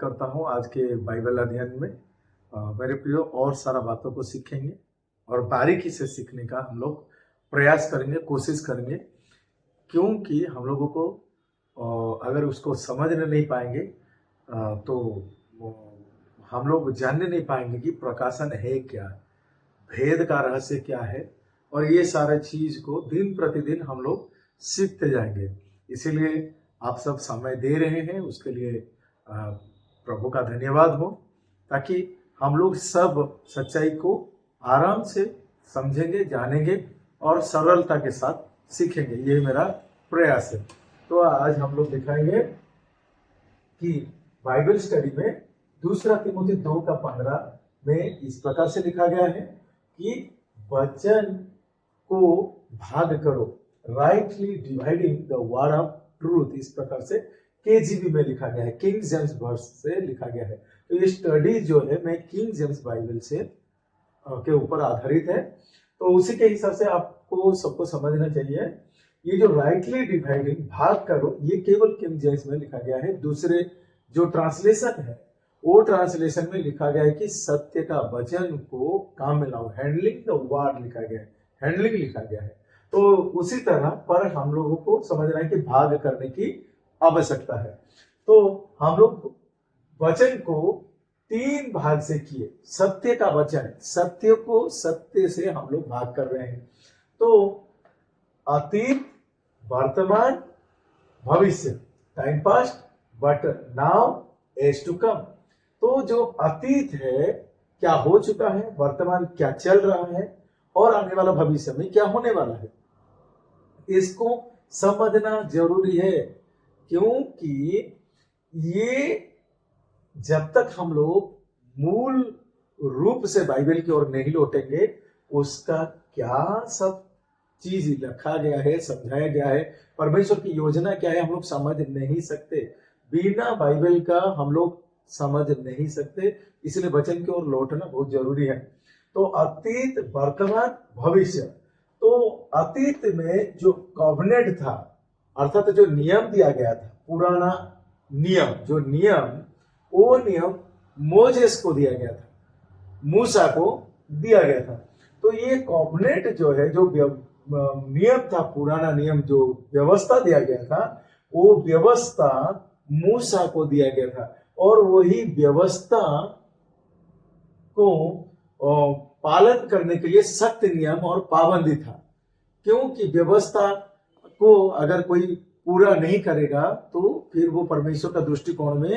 करता हूँ आज के बाइबल अध्ययन में। मेरे प्रियो, और सारा बातों को सीखेंगे और बारीकी से सीखने का हम लोग प्रयास करेंगे, कोशिश करेंगे, क्योंकि हम लोगों को अगर उसको समझने नहीं पाएंगे तो हम लोग जानने नहीं पाएंगे कि प्रकाशन है क्या, भेद का रहस्य क्या है, और ये सारे चीज को दिन प्रतिदिन हम लोग सीखते जाएंगे। इसीलिए आप सब समय दे रहे हैं, उसके लिए प्रभु का धन्यवाद हो, ताकि हम लोग सब सच्चाई को आराम से समझेंगे, जानेंगे और सरलता के साथ सीखेंगे। ये मेरा प्रयास है। तो आज हम लोग दिखाएंगे कि बाइबल स्टडी में 2 तिमोथी 2:15 में इस प्रकार से लिखा गया है कि वचन को भाग करो, rightly dividing the word of truth. इस प्रकार से केजीबी में लिखा गया है, किंग जेम्स वर्स से लिखा गया है। तो ये स्टडी जो है मैं किंग जेम्स बाइबल से के ऊपर आधारित है, तो उसी के हिसाब से आपको सबको समझना चाहिए। ये जो राइटली डिवाइडिंग, भाग करो, ये केवल किंग जेम्स में लिखा गया है। दूसरे जो ट्रांसलेशन है वो ट्रांसलेशन में लिखा गया है कि सत्य का वचन को काम में लाओ, हैंडलिंग द वर्ड लिखा गया है, हैंडलिंग लिखा गया है। तो उसी तरह पर हम लोगों को समझना है कि भाग करने की आवश्यकता है। तो हम लोग वचन को 3 भाग से किए। सत्य का वचन, सत्य को सत्य से हम लोग भाग कर रहे हैं। तो अतीत, वर्तमान, भविष्य, time past, but now, as to come. तो जो अतीत है, क्या हो चुका है, वर्तमान क्या चल रहा है, और आने वाला भविष्य में क्या होने वाला है, इसको समझना जरूरी है। क्योंकि ये जब तक हम लोग मूल रूप से बाइबल की ओर नहीं लौटेंगे, उसका क्या सब चीज लिखा गया है, समझाया गया है, परमेश्वर की योजना क्या है, हम लोग समझ नहीं सकते। बिना बाइबल का हम लोग समझ नहीं सकते। इसलिए वचन की ओर लौटना बहुत जरूरी है। तो अतीत, वर्तमान, भविष्य। तो अतीत में जो कॉवेनेंट था, अर्थात जो नियम दिया गया था, पुराना नियम, जो नियम, वो नियम मोजेस को दिया गया था, मूसा को दिया गया था। तो ये कॉवेनेंट जो है, जो नियम था, पुराना नियम, जो व्यवस्था दिया गया था, वो व्यवस्था मूसा को दिया गया था, और वही व्यवस्था को पालन करने के लिए सख्त नियम और पाबंदी था। क्योंकि व्यवस्था को अगर कोई पूरा नहीं करेगा तो फिर वो परमेश्वर का दृष्टिकोण में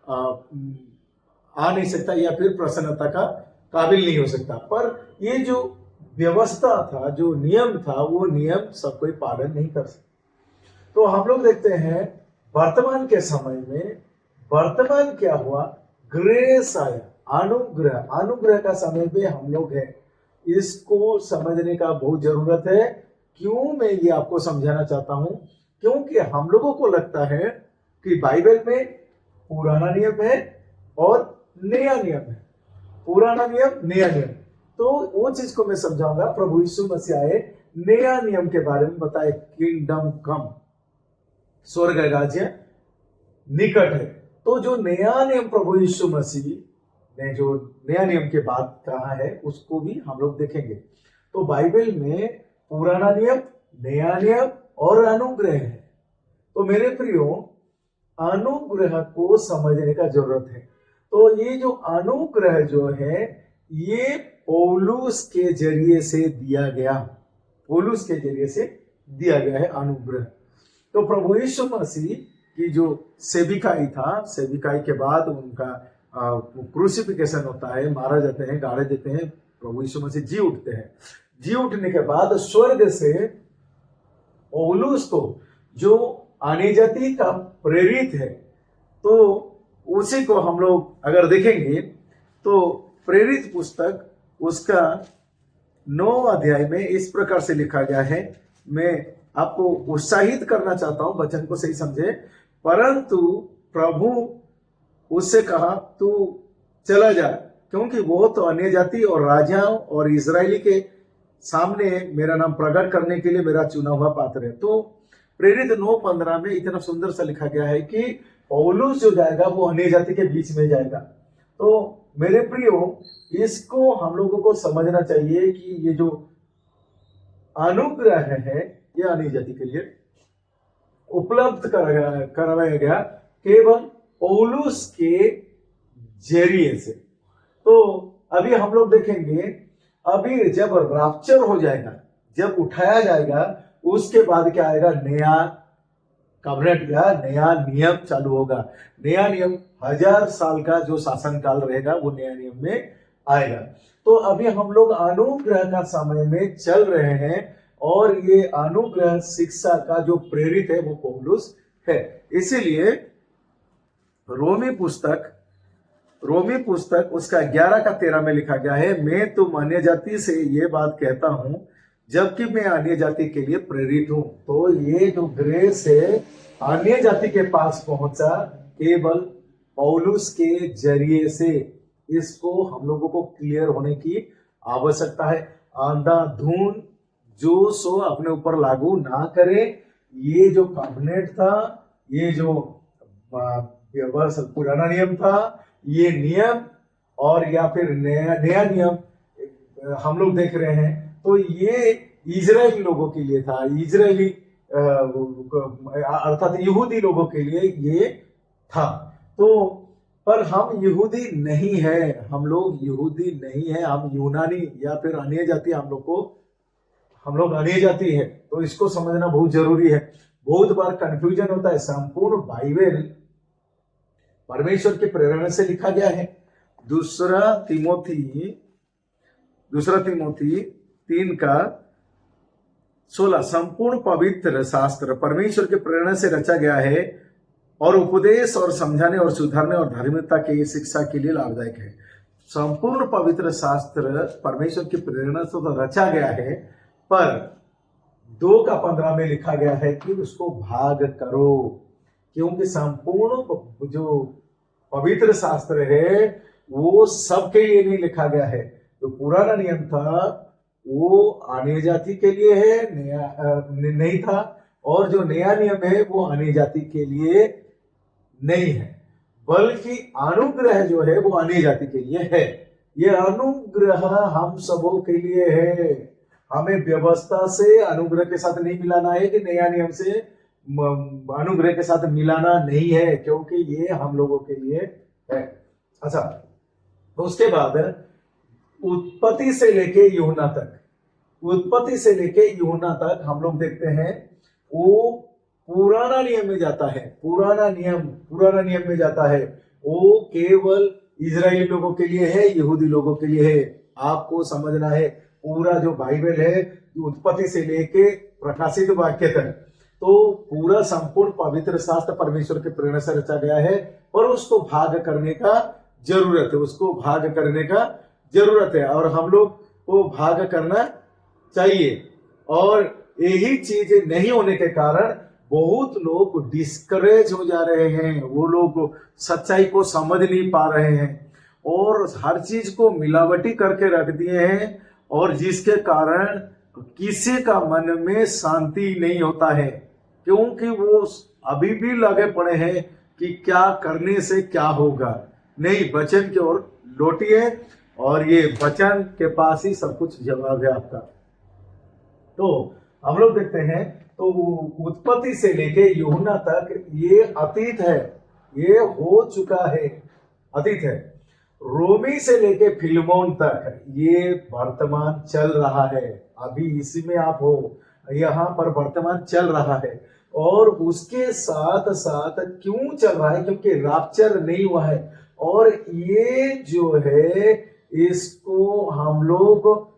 आ नहीं सकता, या फिर प्रसन्नता का काबिल नहीं हो सकता। पर ये जो व्यवस्था था, जो नियम था, वो नियम सब कोई पालन नहीं कर सकता। तो हम लोग देखते हैं वर्तमान के समय में, वर्तमान क्या हुआ, ग्रेस आया, अनुग्रह, अनुग्रह का समय पे हम लोग हैं। इसको समझने का बहुत जरूरत है। क्यों मैं ये आपको समझाना चाहता हूं, क्योंकि हम लोगों को लगता है कि बाइबल में पुराना नियम है और नया नियम है, पुराना नियम, नया नियम। तो वो चीज को मैं समझाऊंगा। प्रभु यीशु मसीह आए, नया नियम के बारे में बताए, किंगडम कम, स्वर्ग राज्य निकट है। तो जो नया नियम प्रभु यीशु मसीह ने जो नया नियम के बाद कहा है, उसको भी हम लोग देखेंगे। तो बाइबल में पुराना नियम, नया नियम और अनुग्रह है। तो मेरे प्रियो, अनुग्रह को समझने का जरूरत है। तो ये जो अनुग्रह जो है, ये पौलुस के जरिए से दिया गया, पौलुस के जरिए से दिया गया है अनुग्रह। तो प्रभु यीशु मसीह की जो सेविकाई था, सेविकाई के बाद उनका क्रूसिफिकेशन होता है, मारा जाते हैं, गाड़े देते हैं, प्रभु यीशु मसीह जी उठते हैं। जी उठने के बाद स्वर्ग से पौलुस को, जो आने जाति का प्रेरित है, तो उसी को हम लोग अगर देखेंगे तो प्रेरित पुस्तक उसका 9 अध्याय में इस प्रकार से लिखा गया है। मैं आपको उत्साहित करना चाहता हूं, वचन को सही समझे। परंतु प्रभु उससे कहा, तू चला जा, क्योंकि वो तो अन्य जाति और राजाओं और इजरायली के सामने मेरा नाम प्रकट करने के लिए मेरा चुना हुआ पात्र है। तो प्रेरित 9:15 में इतना सुंदर सा लिखा गया है कि पौलुस जो जाएगा वो अन्य जाति के बीच में जाएगा। तो मेरे प्रियो, इसको हम लोगों को समझना चाहिए कि ये जो अनुग्रह है ये अन्य जाति के लिए उपलब्ध करवाया गया केवल पौलुस के जरिए से। तो अभी हम लोग देखेंगे, अभी जब रैप्चर हो जाएगा, जब उठाया जाएगा, उसके बाद क्या आएगा, नया कवरेट या नया नियम चालू होगा। नया नियम 1000 साल का जो शासन काल रहेगा वो नया नियम में आएगा। तो अभी हम लोग अनुग्रह का समय में चल रहे हैं और ये अनुग्रह शिक्षा का जो प्रेरित है वो पौलुस है। इसीलिए रोमी पुस्तक उसका 11:13 में लिखा गया है, मैं तुम अन्य जाति से ये बात कहता हूं जबकि मैं अन्य जाति के लिए प्रेरित हूं। तो ये जो ग्रेस है अन्य जाति के पास पहुंचा केवल पौलुस के जरिए से। इसको हम लोगों को क्लियर होने की आवश्यकता है। अंधाधुंध जो सो अपने ऊपर लागू ना करे। ये जो कॉवेनेंट था, ये जो पुराना नियम था, ये नियम और या फिर नया नियम हम लोग देख रहे हैं, तो ये इजरायली लोगों के लिए था, इजरायली अर्थात यहूदी लोगों के लिए ये था। तो पर हम यहूदी नहीं है, हम लोग यहूदी नहीं है, हम यूनानी या फिर अन्य जाति, हम लोग अन्य जाति है। तो इसको समझना बहुत जरूरी है। बहुत बार कंफ्यूजन होता है। संपूर्ण बाइबल परमेश्वर की प्रेरणा से लिखा गया है। दूसरा तिमोथी 3:16 संपूर्ण पवित्र शास्त्र परमेश्वर की प्रेरणा से रचा गया है और उपदेश और समझाने और सुधारने और धार्मिकता की शिक्षा के लिए लाभदायक है। संपूर्ण पवित्र शास्त्र परमेश्वर की प्रेरणा से तो रचा गया है, पर 2:15 में लिखा गया है कि उसको भाग करो, क्योंकि संपूर्ण जो पवित्र शास्त्र है वो सबके लिए नहीं लिखा गया है। जो पुराना नियम था वो अन्य जाति के लिए है, नया नहीं था, और जो नया नियम है वो अन्य जाति के लिए नहीं है, बल्कि अनुग्रह जो है वो अन्य जाति के लिए है। ये अनुग्रह हम सबों के लिए है। हमें व्यवस्था से अनुग्रह के साथ नहीं मिलाना है कि नया नियम से अनुग्रह के साथ मिलाना नहीं है, क्योंकि ये हम लोगों के लिए है। अच्छा, तो उसके बाद उत्पत्ति से लेके यूहन्ना तक हम लोग देखते हैं वो पुराना नियम में जाता है। पुराना नियम में जाता है। वो केवल इजरायली लोगों के लिए है, यहूदी लोगों के लिए है। आपको समझना है, पूरा जो बाइबल है उत्पत्ति से लेके प्रकाशित वाक्य तक, तो पूरा संपूर्ण पवित्र शास्त्र परमेश्वर के प्रेरणा से रचा गया है, और उसको भाग करने का जरूरत है, और हम लोग को भाग करना चाहिए। और यही चीज नहीं होने के कारण बहुत लोग डिस्करेज हो जा रहे हैं। वो लोग सच्चाई को समझ नहीं पा रहे हैं और हर चीज को मिलावटी करके रख दिए हैं, और जिसके कारण किसी का मन में शांति नहीं होता है, क्योंकि वो अभी भी लगे पड़े हैं कि क्या करने से क्या होगा। नहीं, वचन की ओर लौटिए, और ये वचन के पास ही सब कुछ जवाब है आपका। तो हम लोग देखते हैं, तो उत्पत्ति से लेके यूहन्ना तक ये अतीत है, ये हो चुका है, अतीत है। रोमी से लेके फिलमोन तक ये वर्तमान चल रहा है। अभी इसी में आप हो, यहाँ पर वर्तमान चल रहा है। और उसके साथ साथ क्यों चल रहा है? क्योंकि रैप्चर नहीं हुआ है। और ये जो है इसको हम लोग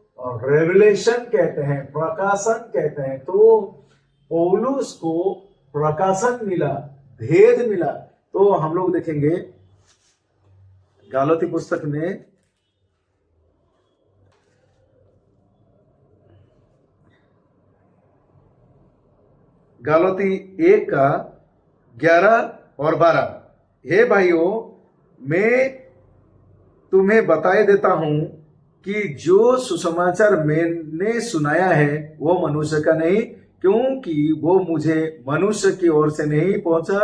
रेवलेशन कहते हैं, प्रकाशन कहते हैं। तो पौलुस को प्रकाशन मिला, भेद मिला। तो हम लोग देखेंगे गालाती पुस्तक में गालाती 1:11 और 12, हे भाइयों, मैं तुम्हें बताए देता हूं कि जो सुसमाचार मैंने सुनाया है वो मनुष्य का नहीं, क्योंकि वो मुझे मनुष्य की ओर से नहीं पहुंचा,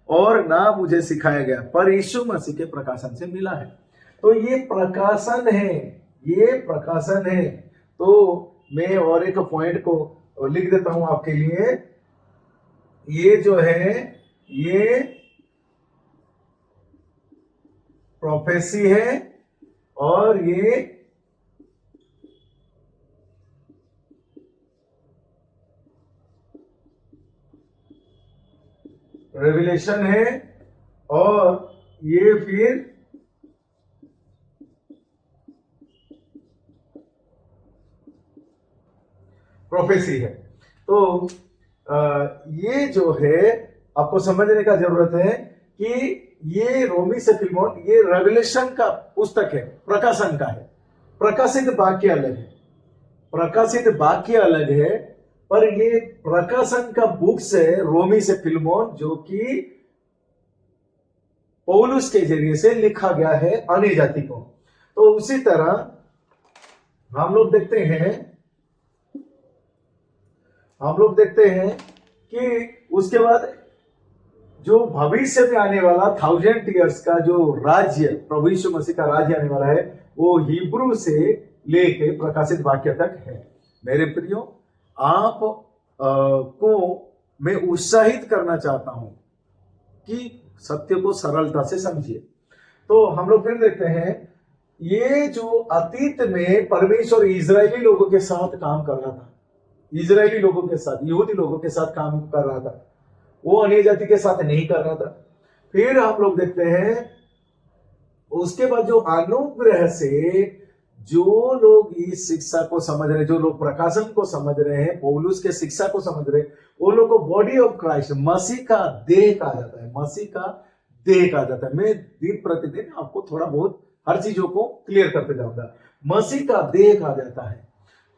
और ना मुझे सिखाया गया, पर यीशु मसीह के प्रकाशन से मिला है। तो ये प्रकाशन है, ये प्रकाशन है। तो मैं और एक पॉइंट को लिख देता हूं आपके लिए। ये जो है ये प्रोफेसी है और ये रेवलेशन है और ये फिर प्रोफेसी है। तो ये जो है आपको समझने का जरूरत है कि ये रोमी से फिलमोन, ये रेवलेशन का पुस्तक है, प्रकाशन का है। प्रकाशित वाक्य अलग है, प्रकाशित वाक्य अलग है, पर ये प्रकाशन का बुक से रोमी से फिलमोन, जो कि पौलुस के जरिए से लिखा गया है अन्य जाति को। तो उसी तरह हम लोग देखते हैं कि उसके बाद जो भविष्य में आने वाला 1000 ईयर्स का जो राज्य, प्रभु यीशु मसीह का राज्य आने वाला है, वो हिब्रू से लेके प्रकाशित वाक्य तक है। मेरे प्रियो, आप को मैं उत्साहित करना चाहता हूं कि सत्य को सरलता से समझिए। तो हम लोग फिर देखते हैं, ये जो अतीत में परमेश्वर इजरायली लोगों के साथ काम कर रहा था, इजरायली लोगों के साथ, यहूदी लोगों के साथ काम कर रहा था, वो अन्य जाति के साथ नहीं कर रहा था। फिर हम लोग देखते हैं उसके बाद जो अनुग्रह से जो लोग इस शिक्षा को समझ रहे, जो लोग प्रकाशन को समझ रहे हैं, पौलुस के शिक्षा को समझ रहे, वो लोग को बॉडी ऑफ क्राइस्ट, मसीह का देह कहा जाता है, मसीह का देह कहा जाता है। मैं दिन प्रतिदिन आपको थोड़ा बहुत हर चीजों को क्लियर करते जाऊंगा। मसीह का देह कहा जाता है।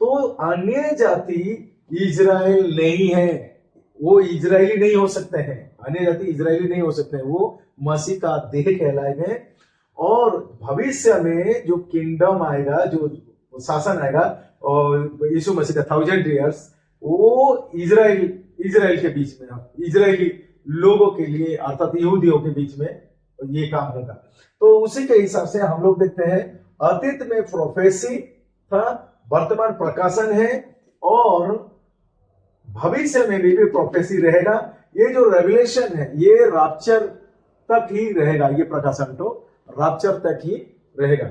तो अन्य जाति इजराइल नहीं है, वो इजरायली नहीं हो सकते हैं, अन्य जाति इजरायली नहीं हो सकते हैं, वो मसीह का देह कहलाएंगे। और भविष्य में जो किंगडम आएगा, जो शासन आएगा और यीशु मसीह का 1000 ईयर्स, वो इजराइल के बीच में, इजरायली लोगों के लिए अर्थात यहूदियों के बीच में ये काम होगा। तो उसी के हिसाब से हम लोग देखते हैं अतीत में प्रोफेसी था, वर्तमान प्रकाशन है और भविष्य में भी प्रोफेसी रहेगा। ये जो रेवलेशन है ये रैप्चर तक ही रहेगा, ये प्रकाशन तो रैप्चर तक ही रहेगा।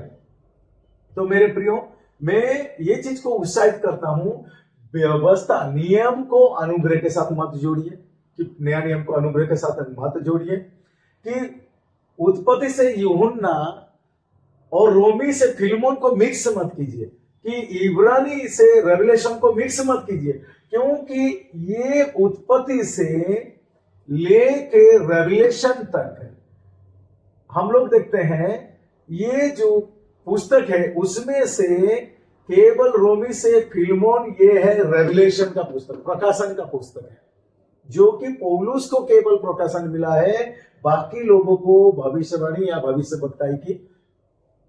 तो मेरे प्रियो, मैं ये चीज को उत्साहित करता हूं, व्यवस्था नियम को अनुग्रह के साथ मत जोड़िए, कि नया नियम को अनुग्रह के साथ मत जोड़िए, कि उत्पत्ति से यूहन्ना और रोमी से फिलमोन को मिक्स मत कीजिए, कि इब्रानी से रेवलेशन को मिक्स मत कीजिए, क्योंकि ये उत्पत्ति से लेके रेवलेशन तक है। हम लोग देखते हैं ये जो पुस्तक है उसमें से केवल रोमी से फिलमोन ये है रेवलेशन का पुस्तक, प्रकाशन का पुस्तक है, जो कि पौलुस को केवल प्रकाशन मिला है, बाकी लोगों को भविष्यवाणी या भविष्यवक्ताई की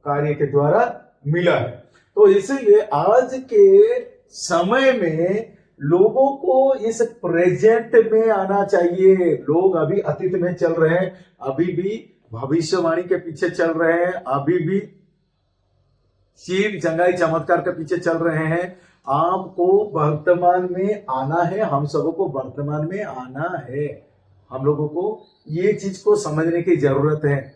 कार्य के द्वारा मिला है। तो इसीलिए आज के समय में लोगों को इस प्रेजेंट में आना चाहिए। लोग अभी अतीत में चल रहे हैं, अभी भी भविष्यवाणी के पीछे चल रहे हैं, अभी भी चीन जंगाई चमत्कार के पीछे चल रहे हैं। आपको वर्तमान में आना है, हम सबों को वर्तमान में आना है। हम लोगों को ये चीज को समझने की जरूरत है।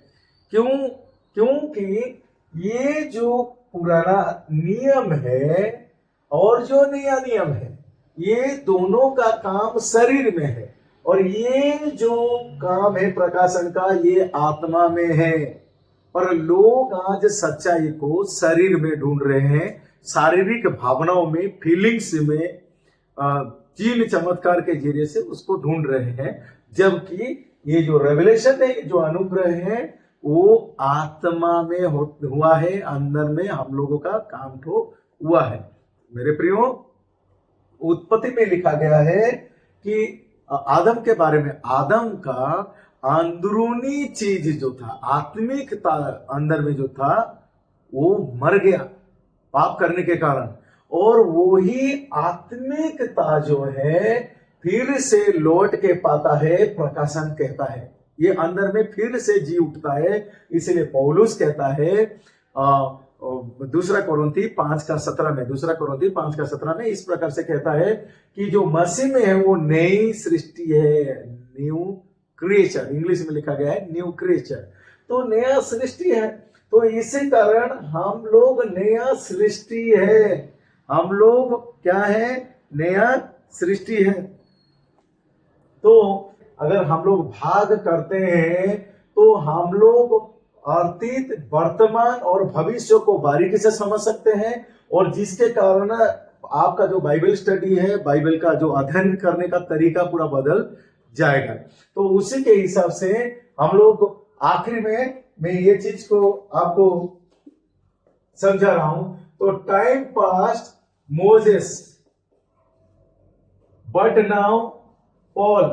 क्योंकि ये जो पुराना नियम है और जो नया नियम है, ये दोनों का काम शरीर में है, और ये जो काम है प्रकाशन का, ये आत्मा में है। पर लोग आज सच्चाई को शरीर में ढूंढ रहे हैं, शारीरिक भावनाओं में, फीलिंग्स में, चीन चमत्कार के जरिए से उसको ढूंढ रहे हैं। जबकि ये जो रेवलेशन है, जो अनुग्रह है, वो आत्मा में हुआ है, अंदर में हम लोगों का काम तो हुआ है। मेरे प्रियो, उत्पत्ति में लिखा गया है कि आदम के बारे में, आदम का अंदरूनी चीज जो था, आत्मिकता अंदर में जो था, वो मर गया पाप करने के कारण, और वही आत्मिकता जो है फिर से लौट के पाता है, प्रकाशन कहता है। ये अंदर में फिर से जी उठता है। इसलिए पौलुस कहता है दूसरा कोरिन्थी 5:17 में इस प्रकार से कहता है कि जो मसीह में है वो नई सृष्टि है, न्यू क्रिएचर, इंग्लिश में लिखा गया है न्यू क्रिएचर, तो नया सृष्टि है। तो इसी कारण हम लोग नया सृष्टि है, हम लोग क्या है, नया सृष्टि है। तो अगर हम लोग भाग करते हैं तो हम लोग अतीत, वर्तमान और भविष्य को बारीकी से समझ सकते हैं, और जिसके कारण आपका जो बाइबल स्टडी है, बाइबल का जो अध्ययन करने का तरीका पूरा बदल जाएगा। तो उसी के हिसाब से हम लोग आखिरी में मैं ये चीज को आपको समझा रहा हूं। तो time past Moses but now Paul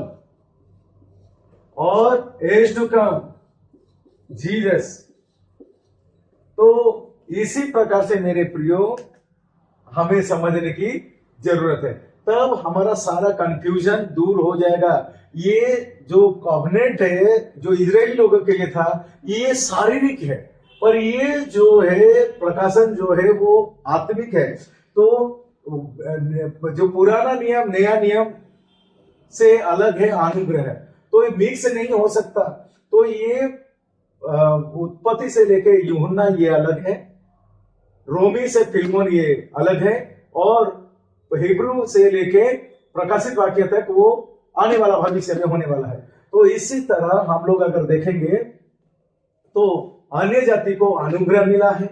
और एज टू कम जीसस। तो इसी प्रकार से मेरे प्रियो हमें समझने की जरूरत है, तब हमारा सारा कंफ्यूजन दूर हो जाएगा। ये जो कॉवेनेंट है जो इजरायली लोगों के लिए था, ये शारीरिक है, पर ये जो है प्रकाशन जो है वो आत्मिक है। तो जो पुराना नियम नया नियम से अलग है अनुग्रह, तो ये मिक्स नहीं हो सकता। तो ये उत्पत्ति से लेके यूहन्ना ये अलग है, रोमी से फिलमोन ये अलग है, और हिब्रू से लेके प्रकाशित वाक्य तक वो आने वाला भविष्य में होने वाला है। तो इसी तरह हम लोग अगर देखेंगे तो अन्य जाति को अनुग्रह मिला है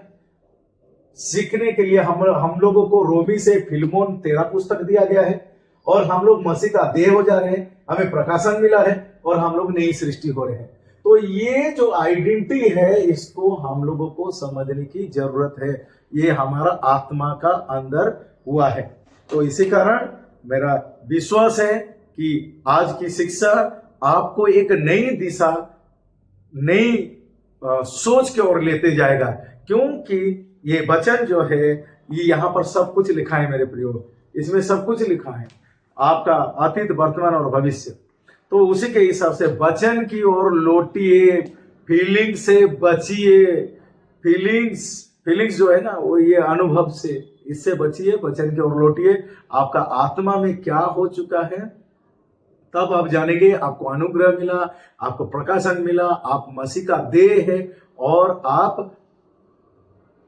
सीखने के लिए। हम लोगों को रोमी से फिलमोन 13 पुस्तक दिया गया है, और हम लोग मसीह का देह हो जा रहे हैं, हमें प्रकाशन मिला है, और हम लोग नई सृष्टि हो रहे हैं। तो ये जो आइडेंटिटी है इसको हम लोगों को समझने की जरूरत है। ये हमारा आत्मा का अंदर हुआ है। तो इसी कारण मेरा विश्वास है कि आज की शिक्षा आपको एक नई दिशा, नई सोच की ओर लेते जाएगा, क्योंकि ये वचन जो है ये यहाँ पर सब कुछ लिखा है मेरे प्रियो, इसमें सब कुछ लिखा है, आपका अतीत, वर्तमान और भविष्य। तो उसी के हिसाब से वचन की ओर लौटिए, फीलिंग से बचिए। फीलिंग्स जो है ना वो ये अनुभव से, इससे बचिए, वचन की ओर लौटिए। आपका आत्मा में क्या हो चुका है तब आप जानेंगे। आपको अनुग्रह मिला, आपको प्रकाशन मिला, आप मसीह का देह है, और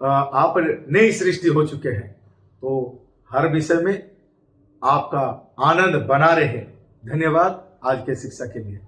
आप नई सृष्टि हो चुके हैं। तो हर विषय में आपका आनंद बना रहे। धन्यवाद आज के शिक्षा के लिए।